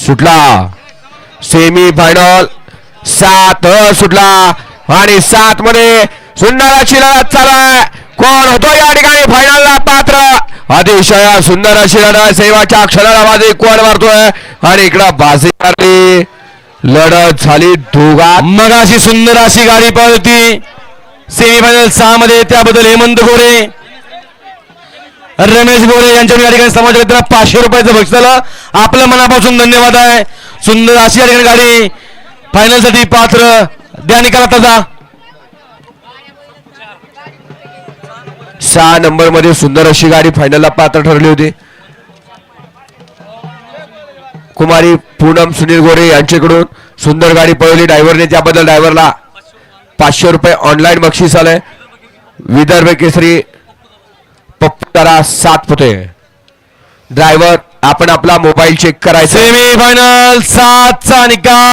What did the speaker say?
सुटला semi final 7 सुटला आणि 7 मध्ये सुंदर अशी लढत चालू आहे. कोण होतो या ठिकाणी फायनलला पात्र. अतिशय सुंदर अशी लढत सेवाच्या क्षणाला बाजी कोण मारतोय आणि इकडं बाजी मारली. लढत झाली दोघात. मग अशी सुंदर अशी गाडी पळती सेमीफायनल 6 मध्ये. त्याबद्दल हेमंत गोरे रमेश गोरे यांच्या या ठिकाणी समाजाला 500 रुपयाचं बक्षीस झालं. आपलं मनापासून धन्यवाद आहे. सुंदर अशी या ठिकाणी गाडी फायनल साठी पात्र. द्या निकाल आताचा. 6 नंबर मध्ये सुंदर अशी गाडी फायनलला पात्र ठरली होती. कुमारी पूनम सुनील गोरे यांच्याकडून सुंदर गाडी पळवली ड्रायव्हरने. त्याबद्दल ड्रायव्हरला 500 रुपये ऑनलाईन बक्षीस आलंय. विदर्भ केसरी पप्पारा 7 होते. ड्रायव्हर आपण आपला मोबाईल चेक करायचा. सेमीफायनल 7 चा निकाल.